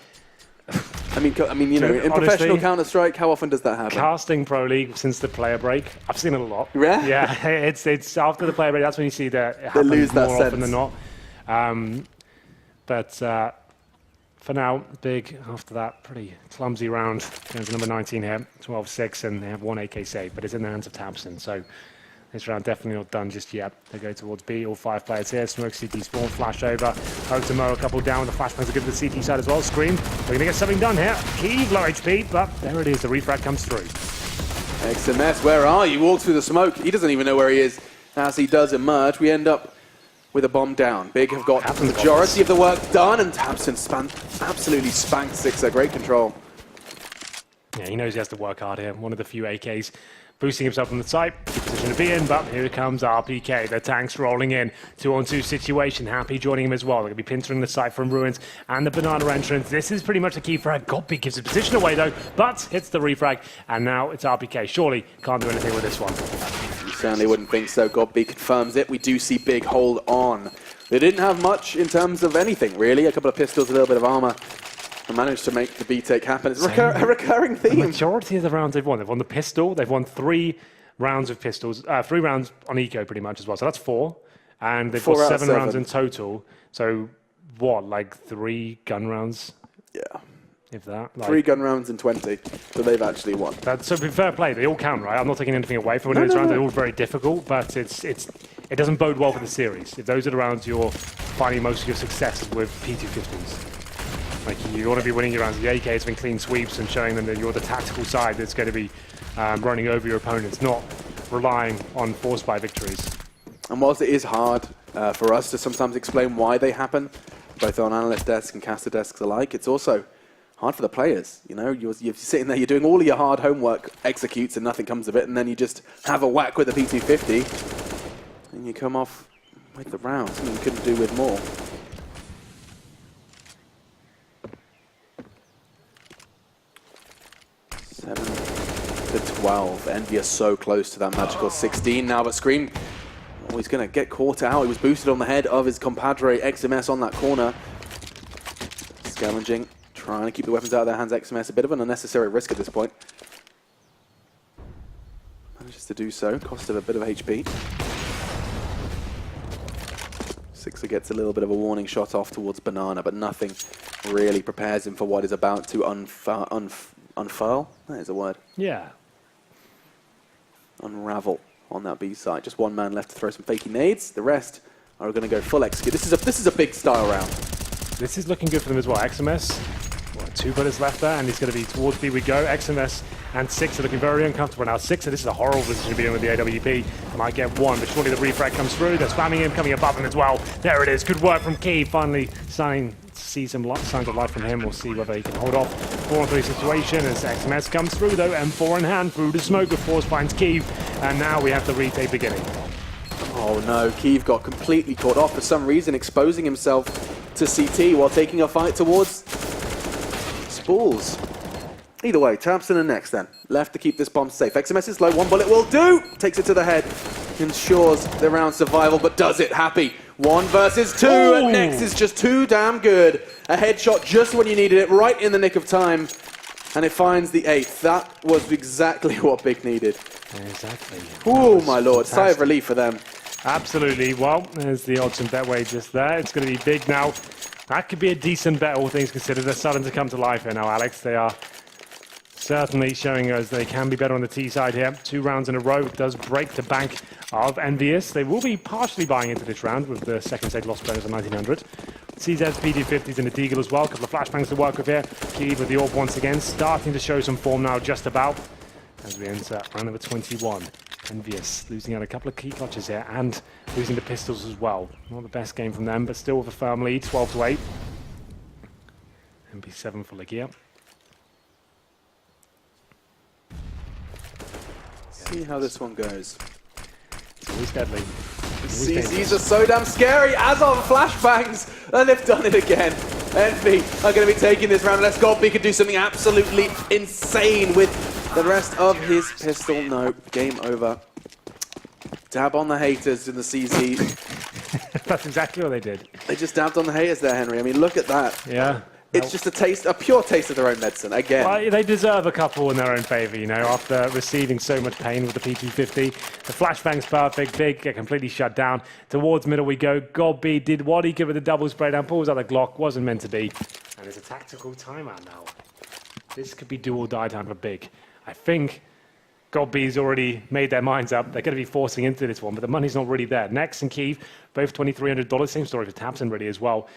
I mean, you know, in professional Counter-Strike, how often does that happen? Casting Pro League since the player break, I've seen it a lot. Yeah? Yeah, it's after the player break, that's when you see that it They lose happens that more sense. often than not. But for now, big, after that pretty clumsy round, going to number 19 here, 12-6, and they have 1 AK save, but it's in the hands of Tabson, so this round definitely not done just yet. They go towards B, all 5 players here. Smoke, CT spawn, flash over. Otamo, a couple down. The flashbangs are good to the CT side as well. Scream, we're going to get something done here. Key, low HP, but there it is. The refrag comes through. XMS, where are you? Walks through the smoke. He doesn't even know where he is. As he does emerge, we end up with a bomb down. Big have got the majority of the work done, and Tabson absolutely spanked Sixer. Great control. Yeah, he knows he has to work hard here. One of the few AKs boosting himself from the side. Good position to be in, but here comes RPK. The tank's rolling in. 2-on-2 situation. Happy joining him as well. They're going to be pintering the site from Ruins and the Banana entrance. This is pretty much a key frag. Godby gives his position away though, but hits the refrag, and now it's RPK. Surely can't do anything with this one. You certainly wouldn't think so. Godby confirms it. We do see Big hold on. They didn't have much in terms of anything, really. A couple of pistols, a little bit of armor. And managed to make the B take happen. It's a recurring theme. The majority of the rounds they've won the pistol. They've won 3 rounds of pistols, 3 rounds on eco pretty much as well. So that's 4. And they've got 7 rounds in total. So what, like 3 gun rounds? Yeah. if that. 3 gun rounds in 20, so they've actually won. So fair play, they all count, right? I'm not taking anything away from those rounds. They're all very difficult, but it doesn't bode well for the series. If those are the rounds you're finding most of your success with P250s. Like, you want to be winning your rounds. The AK has been clean sweeps and showing them that you're the tactical side that's going to be running over your opponents, not relying on force buy victories. And whilst it is hard for us to sometimes explain why they happen, both on analyst desks and caster desks alike, it's also hard for the players. You know, you're sitting there, you're doing all of your hard homework, executes, and nothing comes of it, and then you just have a whack with a P250, and you come off with the round. Something you couldn't do with more. 7-12. EnVyUs so close to that magical 16 now, but Scream, oh, he's going to get caught out. He was boosted on the head of his compadre XMS on that corner. Scavenging, trying to keep the weapons out of their hands. XMS, a bit of an unnecessary risk at this point. Manages to do so, cost of a bit of HP. Sixer gets a little bit of a warning shot off towards Banana, but nothing really prepares him for what is about to unfurl. That is a word. Yeah. Unravel on that B side. Just one man left to throw some fakey nades. The rest are going to go full execute. This is a big style round. This is looking good for them as well. XMS, 2 bullets left there, and he's going to be towards B we go. XMS and Six are looking very uncomfortable now. Six, this is a horrible position to be in with the AWP. Might get one, but surely the refrag comes through. They're spamming him, coming above him as well. There it is. Good work from Key. Finally see some signs of life from him. We'll see whether he can hold off 4-on-3 situation as XMS comes through though. M4 in hand through the smoke, of course, finds Kiev. And now we have the retake beginning. Oh no, Kiev got completely caught off for some reason, exposing himself to CT while taking a fight towards Spools. Either way, Tabson and Next then. Left to keep this bomb safe. XMS is low, 1 bullet will do! Takes it to the head. Ensures the round survival, but does it happy. 1 versus 2, and Next is just too damn good. A headshot just when you needed it, right in the nick of time. And it finds the 8th. That was exactly what Big needed. Exactly. Oh my lord, fantastic. Sigh of relief for them. Absolutely. Well, there's the odds and Betway just there. It's going to be Big now. That could be a decent bet, all things considered. They're starting to come to life here now, Alex. They are certainly showing us they can be better on the T side here. 2 rounds in a row. It does break the bank of EnVyUs. They will be partially buying into this round with the second stage loss bonus of 1900. CZ's PD50s and the Deagle as well. A couple of flashbangs to work with here. Kiev with the AWP once again. Starting to show some form now, just about. As we enter round number 21. EnVyUs losing out a couple of key clutches here and losing the pistols as well. Not the best game from them, but still with a firm lead, 12-8. MP7 for Aegean. See how this one goes. It's always deadly. CZs are so damn scary, as are the flashbangs, and they've done it again. EnVy are going to be taking this round. Let's go. He could do something absolutely insane with the rest of his pistol. No, game over. Dab on the haters in the CZ. That's exactly what they did. They just dabbed on the haters there, Henry. I mean, look at that. Yeah. It's just a pure taste of their own medicine, again. Well, they deserve a couple in their own favour, you know, after receiving so much pain with the P250. The flashbang's perfect, Big get completely shut down. Towards middle we go. Godby did what he could with the double spray down, pulls out the Glock, wasn't meant to be. And it's a tactical timeout now. This could be do or die time for Big. I think Godby's already made their minds up. They're going to be forcing into this one, but the money's not really there. Next and Kiev, both $2,300. Same story for Tabson really as well.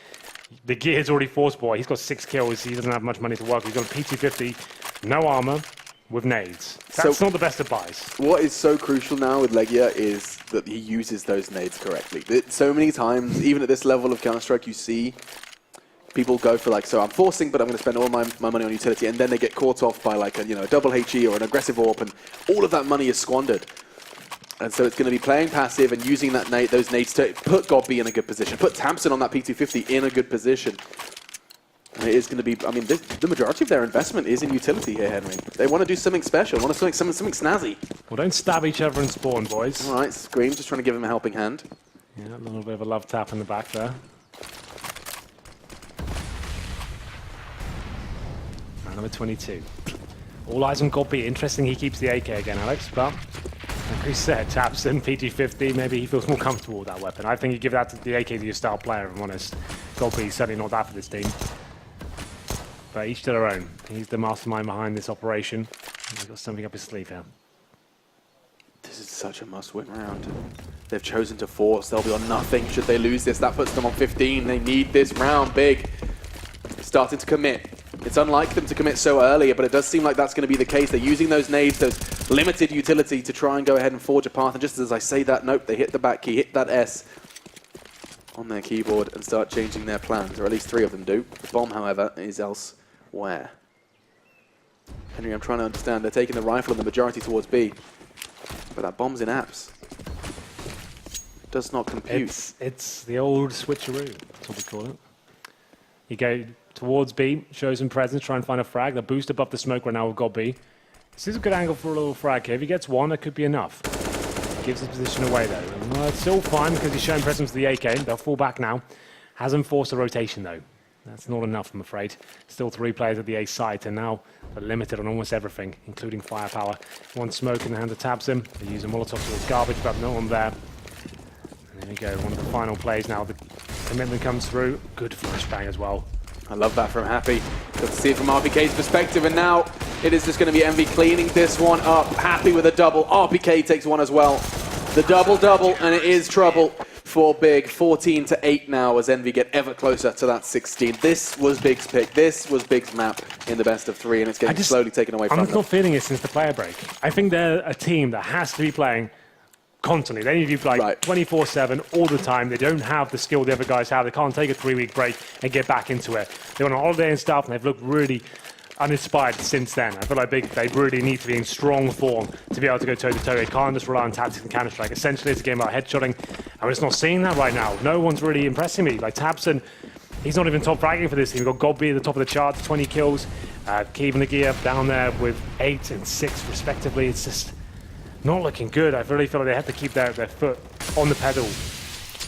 The gear's already forced boy. He's got 6 kills. He doesn't have much money to work with. He's got a P250, no armor, with nades. That's not the best of buys. What is so crucial now with Legia is that he uses those nades correctly. So many times, even at this level of Counter-Strike, you see people go for like, so I'm forcing, but I'm going to spend all my money on utility, and then they get caught off by like a double HE or an aggressive AWP, and all of that money is squandered. And so it's going to be playing passive and using those nades to put Godby in a good position, put Tamsin on that P250 in a good position. And it is going to be, I mean, the majority of their investment is in utility here, Henry. They want to do something special, want to do something snazzy. Well, don't stab each other in spawn, boys. All right, Scream, just trying to give him a helping hand. Yeah, a little bit of a love tap in the back there. Round number 22. All eyes on Godby. Interesting he keeps the AK again, Alex, but like we said, Tapson, PG50, maybe he feels more comfortable with that weapon. I think you give that to the AK to your style player, if I'm honest. Godby's certainly not that for this team. But each to their own. He's the mastermind behind this operation. He's got something up his sleeve here. This is such a must-win round. They've chosen to force. They'll be on nothing should they lose this. That puts them on 15. They need this round big. Starting to commit. It's unlike them to commit so early, but it does seem like that's going to be the case. They're using those nades, those limited utility to try and go ahead and forge a path. And just as I say that, nope, they hit the back key, hit that S on their keyboard and start changing their plans, or at least 3 of them do. The bomb, however, is elsewhere. Henry, I'm trying to understand. They're taking the rifle and the majority towards B, but that bomb's in apps. It does not compute. It's the old switcheroo, that's what we call it. You go towards B, show some presence, try and find a frag. The boost above the smoke right now with got B. This is a good angle for a little frag here. If he gets one, that could be enough. Gives his position away though. Well, it's still fine because he's showing presence to the AK. They'll fall back now. Hasn't forced a rotation though. That's not enough, I'm afraid. Still 3 players at the A site, and now they're limited on almost everything, including firepower. One smoke in the hand of Tabsim. They use a Molotov towards garbage, but no one there. And there we go, one of the final plays now. The commitment comes through. Good flashbang as well. I love that from Happy. Good to see it from RPK's perspective, and now it is just going to be Envy cleaning this one up. Happy with a double. RPK takes one as well. The double-double, and it is trouble for Big. 14-8 now as Envy get ever closer to that 16. This was Big's pick. This was Big's map in the best of 3, and it's getting slowly taken away from them. I'm not feeling it since the player break. I think they're a team that has to be playing constantly. They need to be like 24/7 all the time. They don't have the skill the other guys have. They can't take a 3-week break and get back into it. They went on holiday and stuff, and they've looked really uninspired since then. I feel like they really need to be in strong form to be able to go toe-to-toe. They can't just rely on tactics and Counter-Strike. Essentially, it's a game about headshotting, and we're just not seeing that right now. No one's really impressing me. Like Tabson, he's not even top fragging for this team. We've got Godby at the top of the charts, 20 kills. Keep the gear down there with 8 and 6 respectively. It's just not looking good. I really feel like they have to keep their foot on the pedal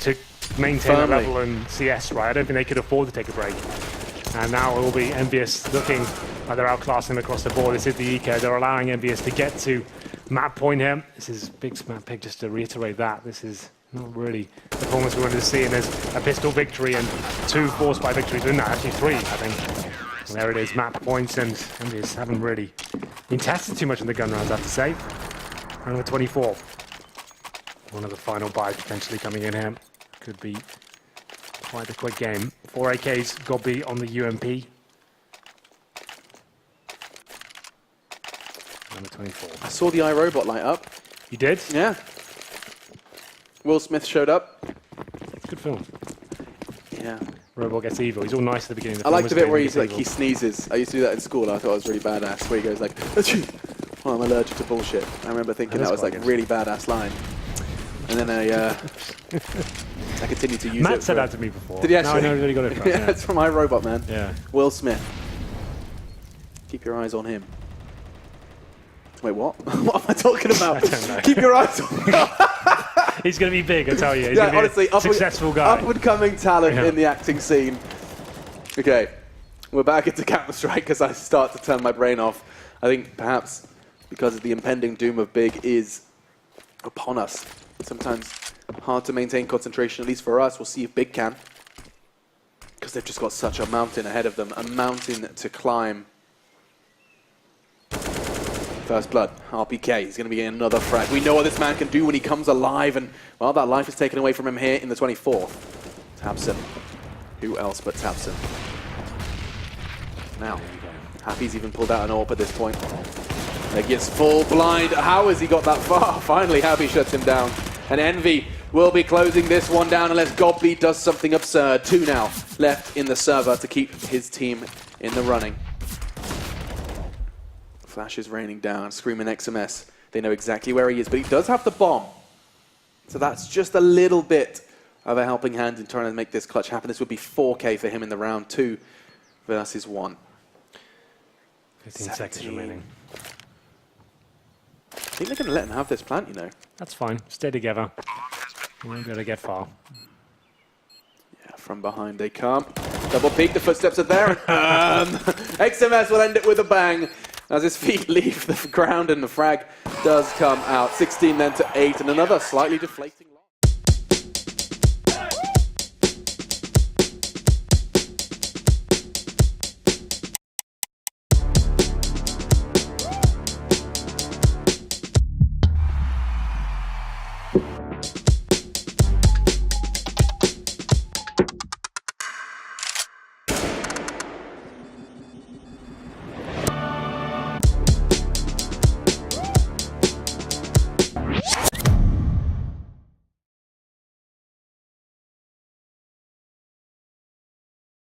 to maintain a level in CS, right? I don't think they could afford to take a break. And now it will be EnVyUs looking like they're outclassing them across the board. This is the eco. They're allowing EnVyUs to get to map point here. This is Big's map pick, just to reiterate that. This is not really the performance we wanted to see. And there's a pistol victory and 2 force by victories in that. Actually 3, I think. And there it is, map points. And EnVyUs haven't really been tested too much in the gun rounds, I have to say. Round number 24. One of the final buys potentially coming in here. Could be quite a quick game. 4 AKs, Godby on the UMP. Number 24. I saw the iRobot light up. You did? Yeah. Will Smith showed up. It's a good film. Yeah. Robot gets evil. He's all nice at the beginning of the I film. like the bit where he's like, he sneezes. I used to do that in school. I thought it was really badass. Where he goes like, well, I'm allergic to bullshit. I remember thinking that was like a really badass line. And then I continued to use it. Matt said that to me before. Did he actually? No, I know where he got it from. Yeah, it's from iRobot, man. Yeah. Will Smith. Keep your eyes on him. Wait, what? What am I talking about? I don't know. Keep your eyes on him. He's going to be big, I tell you. He's yeah, going to be honestly, a successful guy. Upward-coming talent in the acting scene. Okay, we're back into Counter-Strike as I start to turn my brain off. I think perhaps because the impending doom of Big is upon us. Sometimes hard to maintain concentration, at least for us. We'll see if Big can. Because they've just got such a mountain ahead of them, a mountain to climb. First blood, RPK, he's going to be getting another frag. We know what this man can do when he comes alive, and, well, that life is taken away from him here in the 24th. Tabson. Who else but Tabson? Now, Happy's even pulled out an AWP at this point. He gets full blind. How has he got that far? Finally, Happy shuts him down. And Envy will be closing this one down unless Godby does something absurd. 2 now left in the server to keep his team in the running. Flash is raining down, screaming XMS. They know exactly where he is, but he does have the bomb. So that's just a little bit of a helping hand in trying to make this clutch happen. This would be 4K for him in the round 2 versus 1. 15 seconds remaining. I think they're going to let him have this plant, you know. That's fine. Stay together. You won't be able to get far. Yeah, from behind they come. Double peek, the footsteps are there. XMS will end it with a bang as his feet leave the ground and the frag does come out. 16 then to 8, and another slightly deflating.